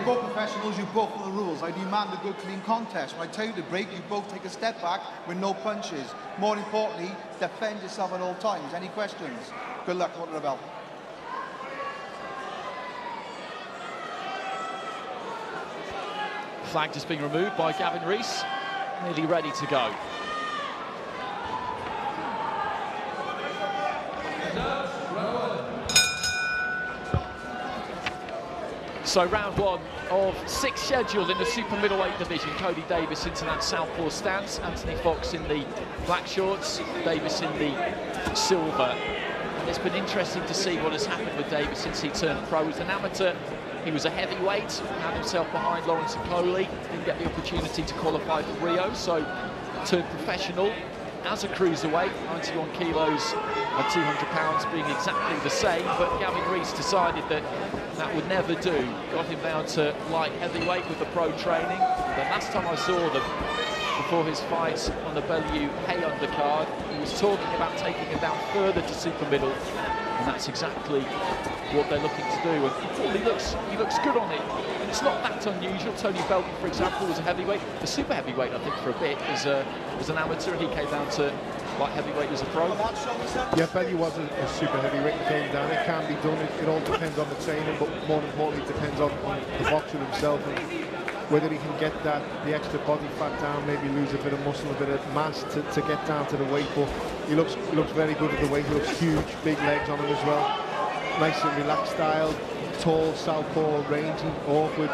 both professionals, you both know the rules. I demand a good, clean contest. When I tell you to break, you both take a step back with no punches. More importantly, defend yourself at all times. Any questions? Good luck, under the belt. Flag just being removed by Gavin Rees, nearly ready to go. So round one of 6 scheduled in the super middleweight division. Kody Davies into that southpaw stance, Anthony Fox in the black shorts, Davies in the silver. And it's been interesting to see what has happened with Davies since he turned pro. As an amateur, he was a heavyweight, had himself behind Lawrence and Kody, didn't get the opportunity to qualify for Rio, so turned professional as a cruiserweight, 91 kilos and 200 pounds being exactly the same, but Gavin Rees decided that that would never do. Got him down to light heavyweight with the pro training. The last time I saw them, before his fight on the Bellew Hay undercard, he was talking about taking him down further to super middle, and that's exactly what they're looking to do. And he looks good on it. And it's not that unusual. Tony Belton, for example, was a heavyweight, a super heavyweight, I think, for a bit as an amateur, and he came down to light heavyweight as a pro. Yeah, Bellew was a super heavyweight and came down. It can be done. It all depends on the training, but more importantly, it depends on the boxer himself and whether he can get the extra body fat down, maybe lose a bit of muscle, a bit of mass to get down to the weight. But he looks very good at the weight. He looks huge, big legs on him as well. Nice and relaxed style, tall, southpaw, rangy, awkward.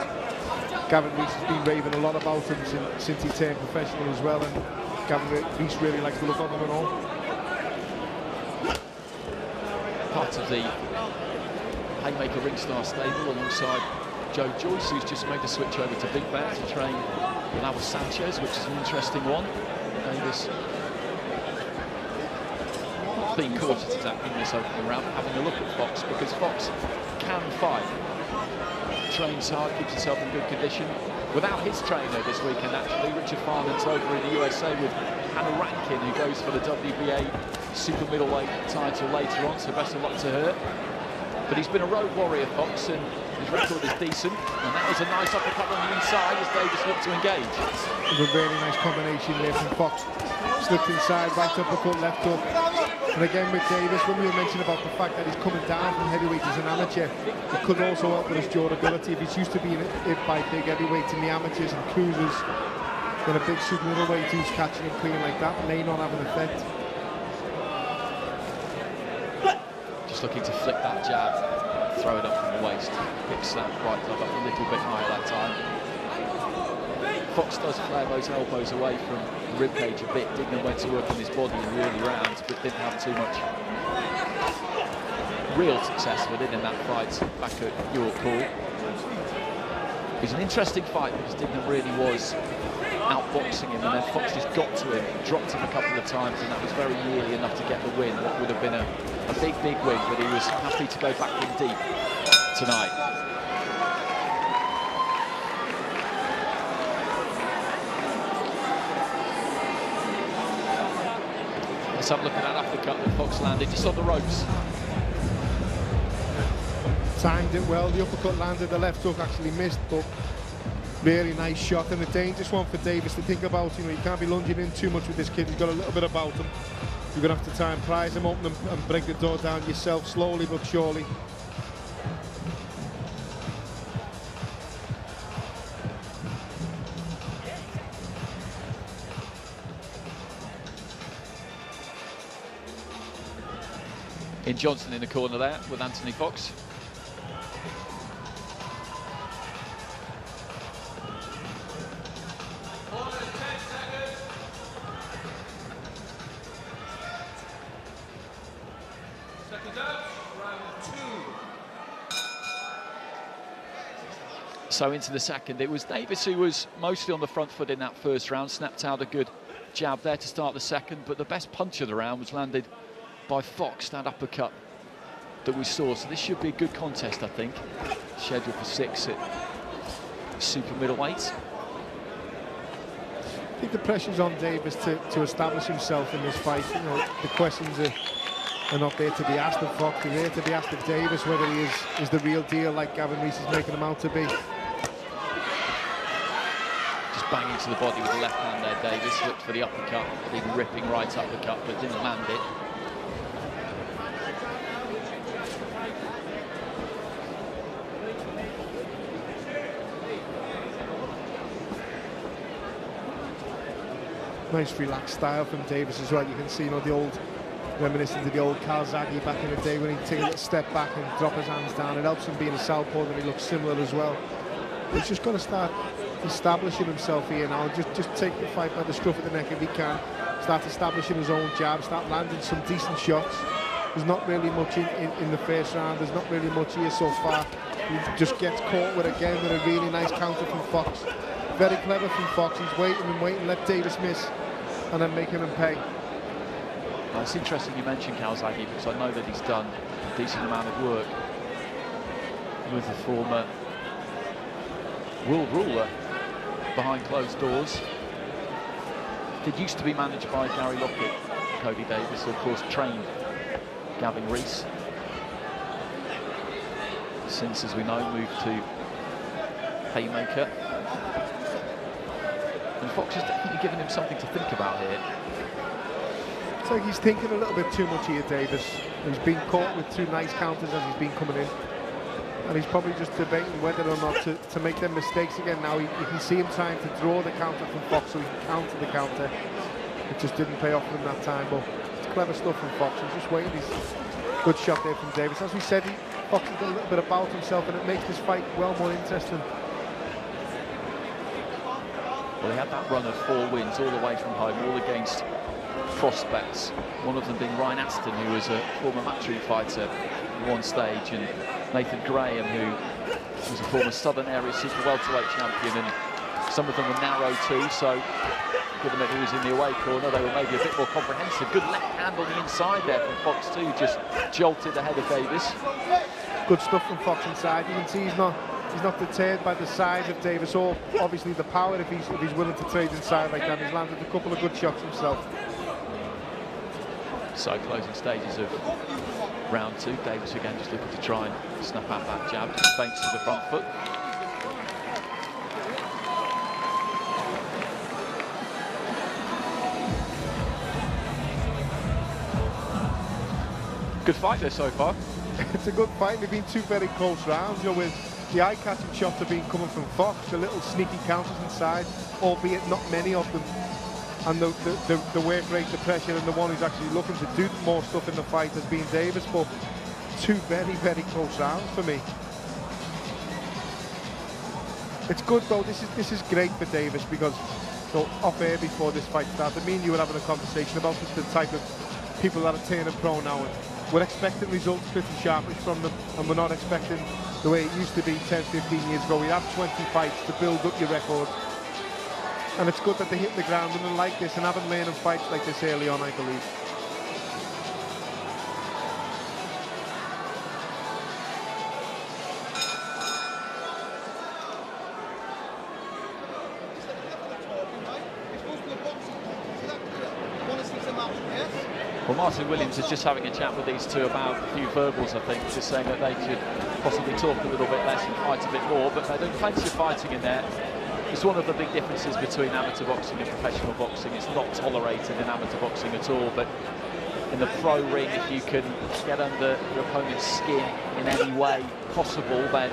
Gavin Rees has been raving a lot about him since he turned professional as well, and Gavin Rees really likes the look of him and all. Part of the Haymaker Ringstar stable alongside Joe Joyce, who's just made the switch over to Big Bear to train Laura Sanchez, which is an interesting one. Davies being cautious exactly in this opening round, having a look at Fox, because Fox can fight. Trains hard, keeps himself in good condition. Without his trainer this weekend, actually, Richard Farman's over in the USA with Hannah Rankin, who goes for the WBA super middleweight title later on, so best of luck to her. But he's been a road warrior, Fox, and his record is decent. And that was a nice uppercut on the inside as Davies looked to engage. It was a really nice combination there from Fox. Slipped inside, right uppercut, left hook. And again with Davies, when we were mentioning about the fact that he's coming down from heavyweight as an amateur, it could also help with his durability. If he's used to being hit by big heavyweights in the amateurs and cruisers, then a big super middleweight who's catching him clean like that may not have an effect. Just looking to flick that jab, throw it up from the waist, picks that right club up a little bit higher that time. Fox does flare those elbows away from the ribcage a bit. Dignan went to work on his body in the early rounds, but didn't have too much real success with it in that fight back at York Hall. It was an interesting fight because Dignan really was outboxing him, and then Fox just got to him, dropped him a couple of times, and that was very nearly enough to get the win. What would have been a big win, but he was happy to go back in deep tonight. Let's have a look at that uppercut that Fox landed just on the ropes. Timed it well. The uppercut landed, the left hook actually missed, but really nice shot and a dangerous one for Davies to think about. You know, you can't be lunging in too much with this kid. He's got a little bit about him. You're going to have to try and prise him open and break the door down yourself, slowly but surely. In Johnson in the corner there with Anthony Fox. So into the second, it was Davies who was mostly on the front foot in that first round, snapped out a good jab there to start the second, but the best punch of the round was landed by Fox, that uppercut that we saw. So this should be a good contest, I think. Scheduled for 6 at super middleweight. I think the pressure's on Davies to establish himself in this fight. You know, the questions are not there to be asked of Fox, they're there to be asked of Davies, whether he is the real deal like Gavin Rees is making him out to be. banging to the body with the left hand there. Davies looked for the uppercut, big ripping right uppercut, but didn't land it. Nice relaxed style from Davies as well. You can see, you know, the old, reminiscent of the old Calzaghe back in the day when he'd take a little step back and drop his hands down. It helps him being a southpaw, that he looks similar as well. He's just got to start establishing himself here now. Just take the fight by the scruff of the neck if he can. Start establishing his own jab, start landing some decent shots. There's not really much in the first round. There's not really much here so far. He just gets caught with, again, with a really nice counter from Fox. Very clever from Fox. He's waiting and waiting, let Davies miss, and then making him pay. Well, it's interesting you mentioned Calzaghe, because I know that he's done a decent amount of work with the former world ruler behind closed doors. It used to be managed by Gary Lockett. Kody Davies, of course, trained Gavin Rees. Since, as we know, moved to Haymaker. And Fox has definitely given him something to think about here. It's like he's thinking a little bit too much here, Davies. He's been caught with two nice counters as he's been coming in. And he's probably just debating whether or not to make them mistakes again now. You can see him trying to draw the counter from Fox so he can counter the counter. It just didn't pay off for him that time, but it's clever stuff from Fox. He's just waiting. Good shot there from Davies. As we said, Fox has done a little bit about himself, and it makes this fight well more interesting. Well, he had that run of 4 wins all the way from home, all against prospects. One of them being Ryan Aston, who was a former matchroom fighter at one stage, and Nathan Graham, who was a former Southern Area super welterweight champion, and some of them were narrow too, so given that he was in the away corner, they were maybe a bit more comprehensive. Good left hand on the inside there from Fox too, just jolted ahead of Davies. Good stuff from Fox inside. You can see he's not deterred by the size of Davies, or obviously the power if he's willing to trade inside like that. He's landed a couple of good shots himself. So closing stages of round 2. Davies again just looking to try and snap out that jab. Feints to the front foot. Good fight there so far. It's a good fight. They've been 2 very close rounds, you know, with the eye-catching shots have been coming from Fox, the little sneaky counters inside, albeit not many of them. And the work rate, the pressure, and the one who's actually looking to do more stuff in the fight has been Davies, but 2 very, very close rounds for me. It's good though, this is great for Davies, because so off air before this fight started, me and you were having a conversation about the type of people that are turning pro now, and we're expecting results pretty sharpish from them, and we're not expecting the way it used to be 10, 15 years ago. We'd have 20 fights to build up your record. And it's good that they hit the ground and like this and haven't learned fights like this early on, I believe. Well, Martin Williams is just having a chat with these two about a few verbals, I think, just saying that they should possibly talk a little bit less and fight a bit more, but they're doing plenty of fighting in there. It's one of the big differences between amateur boxing and professional boxing. It's not tolerated in amateur boxing at all, but in the pro ring, if you can get under your opponent's skin in any way possible, then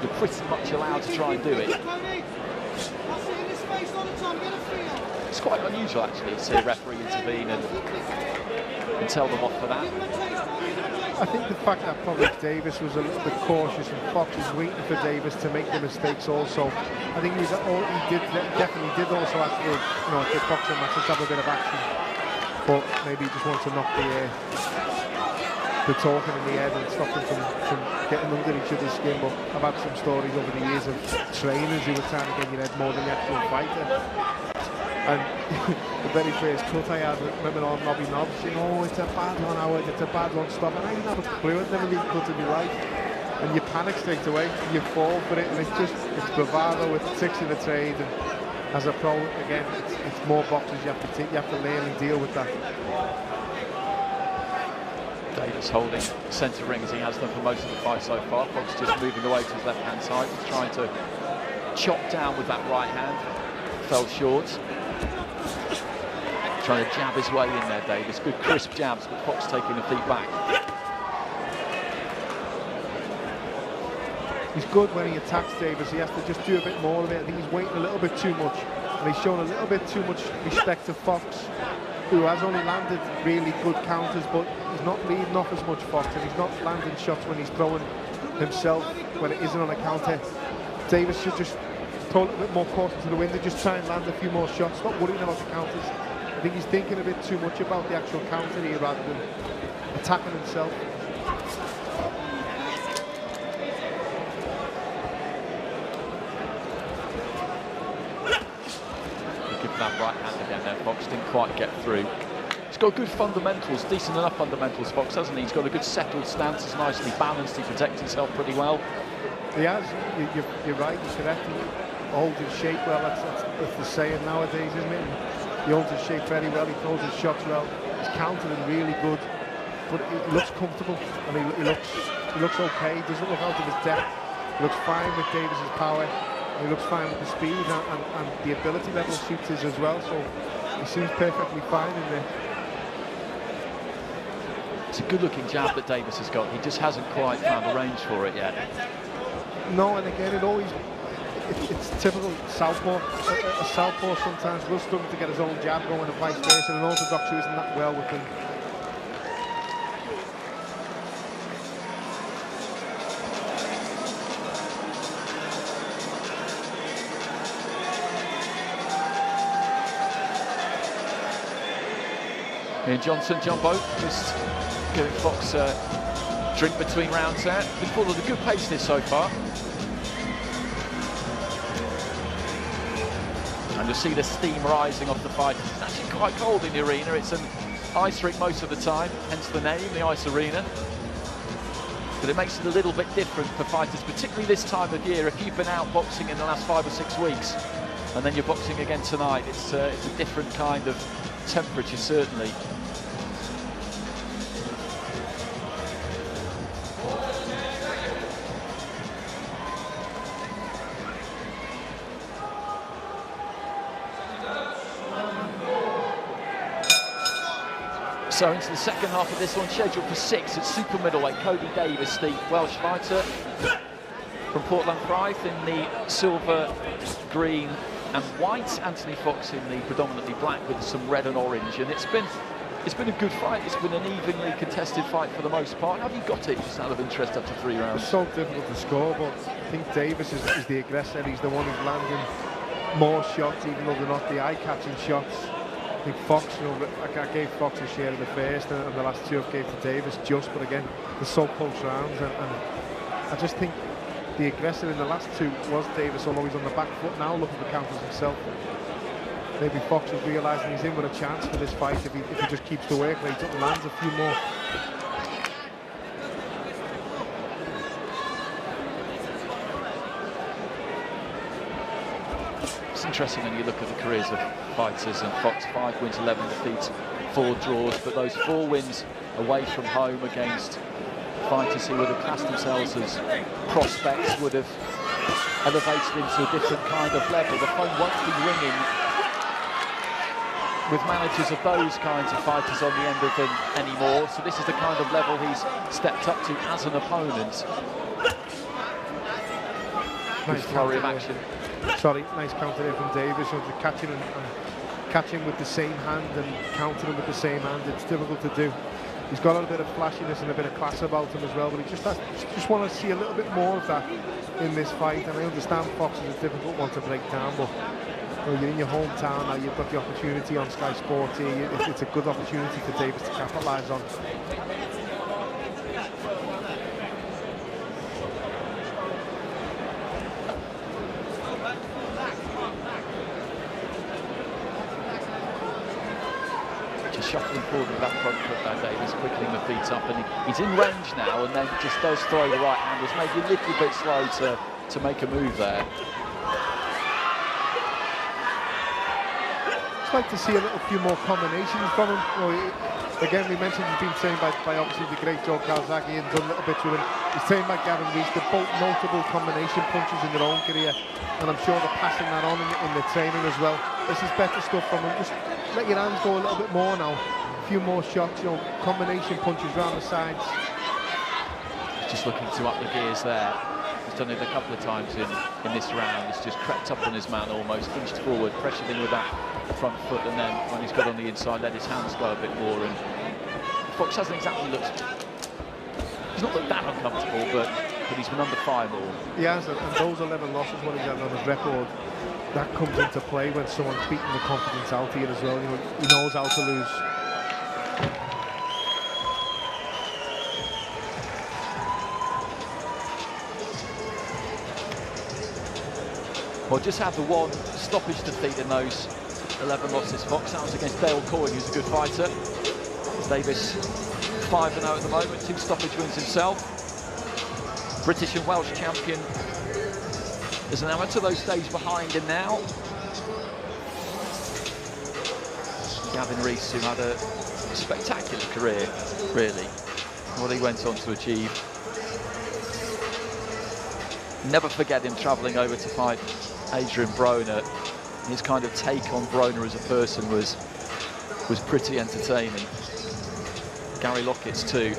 you're pretty much allowed to try and do it. It's quite unusual, actually, to see a referee intervene and tell them off for that. I think the fact that probably Davies was a little bit cautious and Fox was waiting for Davies to make the mistakes also. I think he definitely did also have to, you know, at the boxing match, just have a bit of action. But maybe he just wants to knock the talking in the head and stop them from getting under each other's skin. But I've had some stories over the years of trainers who were trying to get your head more than the actual fighter. And the very first cut I had, I remember on Robbie Nobbs saying, oh, it's a bad one, Howard, it's a bad one, stop. And I didn't have a clue, I'd never been cut in my life. And you panic straight away, you fall for it, and it's bravado, it tricks in the trade. And as a pro, again, it's more boxes you have to take, you have to learn and deal with that. Davies holding centre ring as he has done for most of the fight so far. Fox just moving away to his left-hand side, trying to chopped down with that right hand. Fell short. Trying to jab his way in there, Davies. Good crisp jabs, but Fox taking the feet back. He's good when he attacks Davies. He has to just do a bit more of it. I think he's waiting a little bit too much. And he's shown a little bit too much respect to Fox, who has only landed really good counters, but he's not leading off as much, Fox, and he's not landing shots when he's throwing himself when it isn't on a counter. Davies should just throw a little bit more caution to the wind and just try and land a few more shots, not worrying about the counters. I think he's thinking a bit too much about the actual counter here rather than attacking himself. That right hand again there, Fox didn't quite get through. He's got good fundamentals, decent enough fundamentals, Fox, hasn't he? He's got a good settled stance, he's nicely balanced, he protects himself pretty well. He has, you're right, you're correct. He holds his shape well, that's the saying nowadays, isn't it? He holds his shape very well, he throws his shots well, he's countering really good, but he looks comfortable and he looks okay, he doesn't look out of his depth, he looks fine with Davies' power. He looks fine with the speed and the ability level suits his as well, so he seems perfectly fine in there. It's a good-looking jab that Davies has got. He just hasn't quite found the range for it yet. No, and again, it's typical southpaw. A southpaw sometimes will struggle to get his own jab going and vice versa, and an orthodox who isn't that well with him. Ian Johnson, Jumbo, just giving Fox a drink between rounds there. Been full of the good pace this so far. And you'll see the steam rising off the fight. It's actually quite cold in the arena. It's an ice rink most of the time, hence the name, the ice arena. But it makes it a little bit different for fighters, particularly this time of year. If you've been out boxing in the last 5 or 6 weeks, and then you're boxing again tonight, it's a different kind of temperature, certainly. So into the second half of this one, scheduled for 6 at super middleweight. Kody Davies, the Welsh fighter from Portland Pride, in the silver, green and white. Anthony Fox in the predominantly black with some red and orange. And it's been a good fight. It's been an evenly contested fight for the most part. Have you got it, just out of interest, after 3 rounds? It's so difficult to score, but I think Davies is the aggressor. He's the one who's landing more shots, even though they're not the eye-catching shots. I think Fox, I gave Fox a share in the first, and the last 2 I gave to Davies just, but again, they're so close rounds, and I just think the aggressor in the last 2 was Davies, although he's on the back foot now, looking for counters himself. Maybe Fox is realising he's in with a chance for this fight if he just keeps the work rate up and lands a few more. It's interesting when you look at the careers of fighters, and Fox 5 wins, 11 defeats, 4 draws, but those 4 wins away from home against fighters who would have classed themselves as prospects would have elevated him to a different kind of level. The phone won't be ringing with managers of those kinds of fighters on the end of them anymore, so this is the kind of level he's stepped up to as an opponent. Nice flurry of action. Sorry, nice counter there from Davies. So to catch him and catch him with the same hand and counter him with the same hand, it's difficult to do. He's got a little bit of flashiness and a bit of class about him as well, but he just want to see a little bit more of that in this fight. And I understand Fox is a difficult one to break down, but you're in your hometown now, you've got the opportunity on Sky Sports here. It's a good opportunity for Davies to capitalise on. Shuffling forward with that front foot now, Davies, quickening the feet up, and he's in range now, and then just does throw the right hand. Was maybe a little bit slow to make a move there. I'd like to see a few more combinations from him. again, we mentioned he's been trained by obviously the great Joe Calzaghe and done little bits with him. He's trained by Gavin Rees. They're both notable combination punchers in their own career, and I'm sure they're passing that on in the training as well. This is better stuff from him. Just let your hands go a little bit more now. A few more shots, you know, combination punches round the sides. Just looking to up the gears there. He's done it a couple of times in this round. He's just crept up on his man almost, inched forward, pressured in with that front foot, and then when he's got on the inside, let his hands go a bit more. And Fox hasn't exactly looked, he's not looked that uncomfortable, but he's been under fire more. He has, and those 11 losses, what he's had on his record, that comes into play when someone's beating the confidence out here as well. You know, he knows how to lose. Well, just had the one stoppage defeat in those 11 losses. Fox, that was against Dale Coyne, who's a good fighter. Davies 5-0 at the moment, 2 stoppage wins himself. British and Welsh champion as an amateur, those days behind him now. Gavin Rees, who had a spectacular career, really, what he went on to achieve. Never forget him travelling over to fight Adrian Broner. His kind of take on Broner as a person was pretty entertaining. Gary Lockett's too.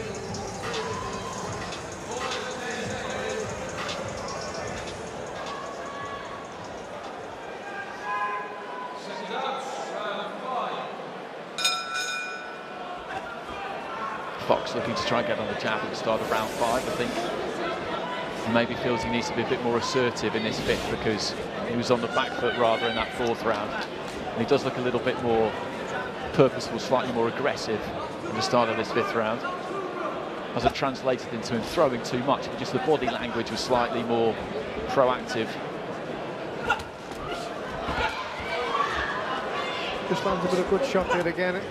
Fox looking to try and get on the jab at the start of round 5, I think. He maybe feels he needs to be a bit more assertive in this 5th because he was on the back foot rather in that 4th round. And he does look a little bit more purposeful, slightly more aggressive at the start of this 5th round. Hasn't translated into him throwing too much, but just the body language was slightly more proactive. Just lands a bit of good shot there again.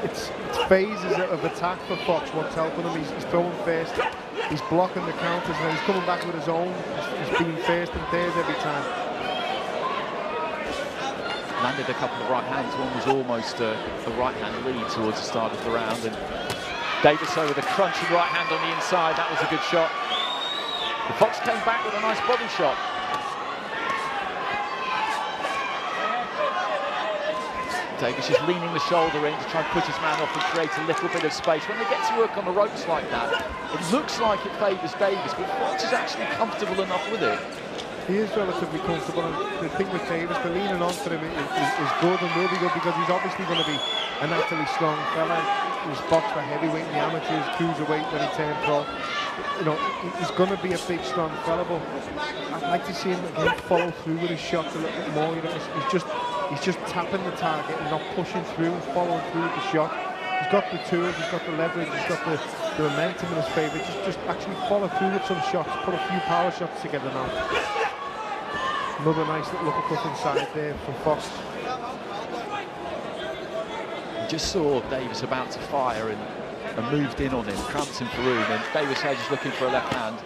It's phases of attack for Fox, what's helping him. He's throwing first, he's blocking the counters, and he's coming back with his own. He's being first and third every time. Landed a couple of right hands. One was almost a right hand lead towards the start of the round, and Davies with a crunching right hand on the inside. That was a good shot. The Fox came back with a nice body shot. Davies just leaning the shoulder in to try and push his man off and create a little bit of space. When they get to work on the ropes like that, it looks like it favours Davies, but Fox is actually comfortable enough with it. He is relatively comfortable, and the thing with Davies, the leaning on for him is good and will be good because he's obviously going to be a naturally strong fella. He's boxed for heavyweight in the amateurs, cruiserweight when he turned pro. You know, he's going to be a big, strong fella, but I'd like to see him again follow through with his shots a little bit more. You know, he's just tapping the target and not pushing through and following through with the shot. He's got the tools, he's got the leverage, he's got the momentum in his favour. Just actually follow through with some shots, put a few power shots together now. Another nice little uppercut inside there from Fox. Just saw Davies about to fire and moved in on him, cramped him for room, and Davies just looking for a left hand.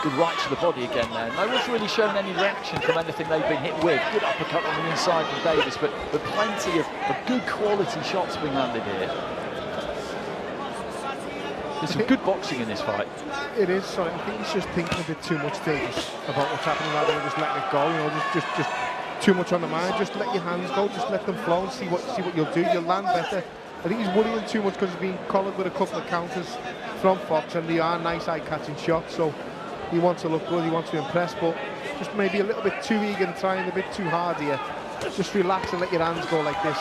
Good right to the body again there. No one's really shown any reaction from anything they've been hit with. Good uppercut on the inside from Davies, but plenty of good quality shots being landed here. There's some good boxing in this fight. It is, sorry, I think he's just thinking a bit too much, Davies, about what's happening rather than just letting it go. You know, just too much on the mind. Just let your hands go, just let them flow and see what you'll do. You'll land better. I think he's worrying too much because he's been collared with a couple of counters from Fox, and they are nice eye-catching shots. So he wants to look good, he wants to impress, but just maybe a little bit too eager and trying a bit too hard here. Just relax and let your hands go like this.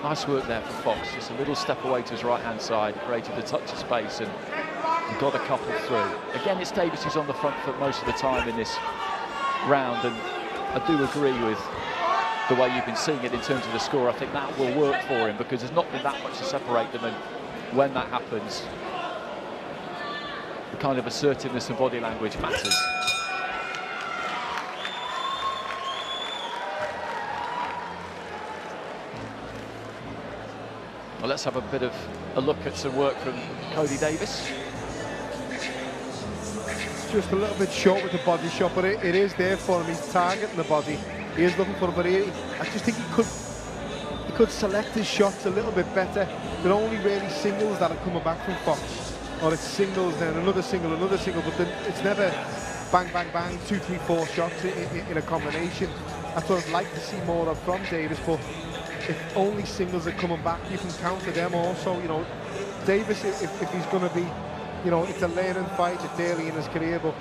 Nice work there from Fox, just a little step away to his right-hand side, created a touch of space and got a couple through. Again, it's Davies who's on the front foot most of the time in this round, and I do agree with the way you've been seeing it in terms of the score. I think that will work for him because there's not been that much to separate them, and when that happens, the kind of assertiveness and body language matters. Well, let's have a bit of a look at some work from Kody Davies. just a little bit short with the body shot, but it is there for him. He's targeting the body. He is looking for it, but I just think he could select his shots a little bit better. They're only really singles that are coming back from Fox, or it's singles, then another single, but then it's never bang, bang, bang, 2, 3, 4 shots in a combination. That's what I'd like to see more of from Davies, but if only singles are coming back, you can counter them also. You know, Davies, if he's going to be, you know, it's a learning fight, it's early in his career, but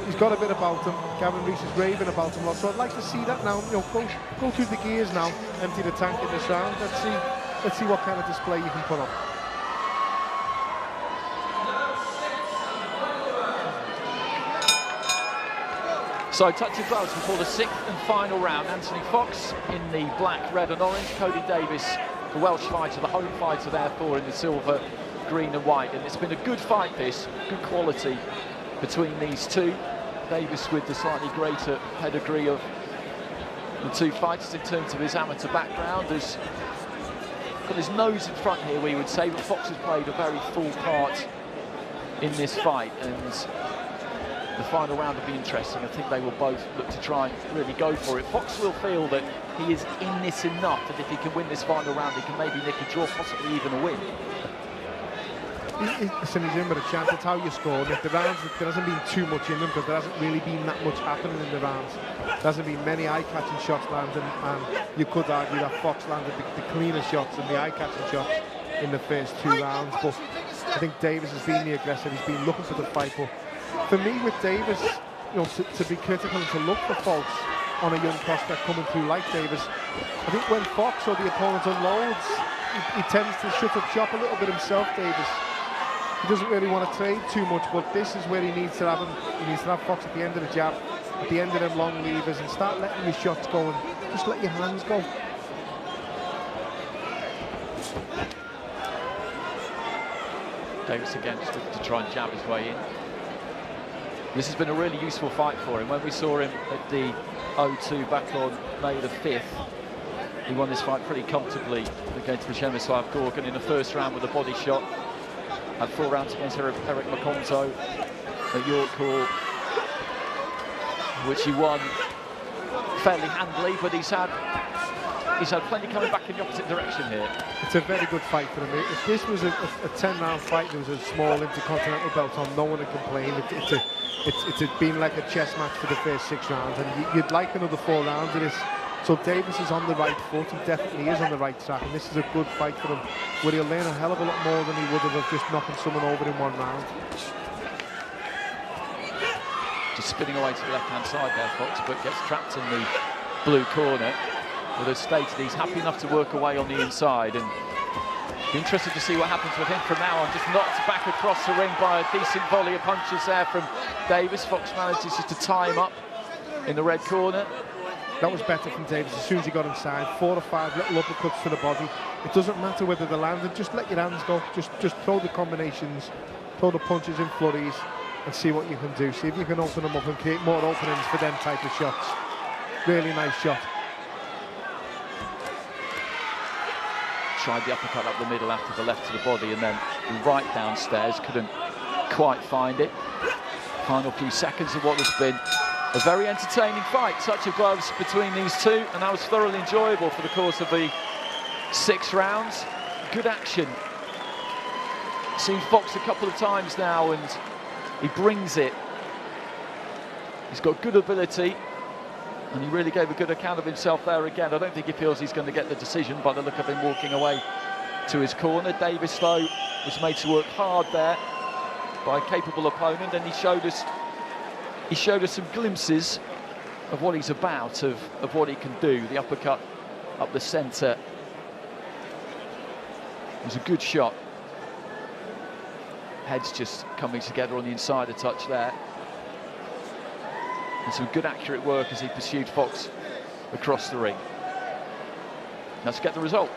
he's got a bit about him. Gavin Rees is raving about him a lot, so I'd like to see that now. You know, go through the gears now, empty the tank in this round. Let's see what kind of display you can put up. So touch of gloves before the 6th and final round. Anthony Fox in the black, red and orange. Kody Davies, the Welsh fighter, the home fighter therefore, in the silver, green and white. And it's been a good fight this, good quality between these two. Davies with the slightly greater pedigree of the two fighters in terms of his amateur background. Has got his nose in front here, we would say, but Fox has played a very full part in this fight. And the final round will be interesting. I think they will both look to try and really go for it. Fox will feel that he is in this enough, that if he can win this final round, he can maybe nick a draw, possibly even a win. Listen, he's in with a chance. That's how you score. And if the rounds, there hasn't been too much in them, because there hasn't really been that much happening in the rounds. There hasn't been many eye-catching shots landed, and you could argue that Fox landed the cleaner shots and the eye-catching shots in the first 2 rounds. But I think Davies has been the aggressor. He's been looking for the fight. But for me, with Davies, you know, to be critical and to look for faults on a young prospect coming through like Davies, I think when Fox or the opponent unloads, he tends to shut up shop a little bit himself, Davies. He doesn't really want to trade too much, but this is where he needs to have him. He needs to have Fox at the end of the jab, at the end of them long levers, and start letting your shots go, and just let your hands go. Davies again just looking to try and jab his way in. This has been a really useful fight for him. When we saw him at the O2 back on May the 5th, he won this fight pretty comfortably against Przemysław Gorgon in the first round with a body shot. Had 4 rounds against Eric Makonzo at York Hall, which he won fairly handily, but he's had plenty coming back in the opposite direction here. It's a very good fight for him. If this was a 10-round fight, there was a small intercontinental belt on, no one would complain. It's been like a chess match for the first 6 rounds, and you'd like another 4 rounds of this. So Davies is on the right foot, he definitely is on the right track, and this is a good fight for him, where he'll learn a hell of a lot more than he would have of just knocking someone over in 1 round. Just spinning away to the left-hand side there, Fox, but gets trapped in the blue corner. But as stated, he's happy enough to work away on the inside, and interested to see what happens with him from now on. Just knocked back across the ring by a decent volley of punches there from Davies. Fox manages just to tie him up in the red corner. That was better from Davies as soon as he got inside. 4 or 5 little uppercuts to the body. It doesn't matter whether they're landed, just let your hands go. Just throw the combinations, throw the punches in flurries, and see what you can do. See if you can open them up and create more openings for them type of shots. Really nice shot. Tried the uppercut up the middle after the left to the body, and then right downstairs, couldn't quite find it. Final few seconds of what has been a very entertaining fight. Touch of gloves between these two, and that was thoroughly enjoyable for the course of the 6 rounds. Good action. Seen Fox a couple of times now, and he brings it. He's got good ability, and he really gave a good account of himself there again. I don't think he feels he's going to get the decision by the look of him walking away to his corner. Davies, though, was made to work hard there by a capable opponent, and he showed us some glimpses of what he's about, of what he can do. The uppercut up the centre. It was a good shot. Heads just coming together on the inside a touch there. And some good accurate work as he pursued Fox across the ring. Let's get the result.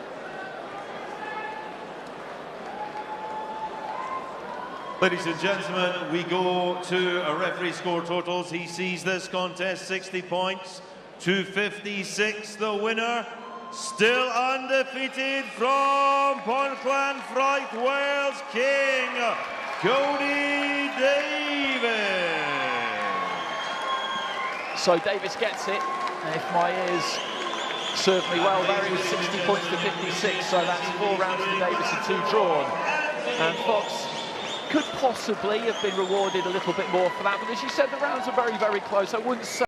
Ladies and gentlemen, we go to a referee score totals. He sees this contest 60 points to 56. The winner, still undefeated from Ponllanfraith, Wales, King Kody Davies. So Davies gets it, and if my ears serve me well, there he was 60 points to 56, so that's 4 rounds to Davies and 2 drawn. And Fox could possibly have been rewarded a little bit more for that, but as you said, the rounds are very, very close. I wouldn't say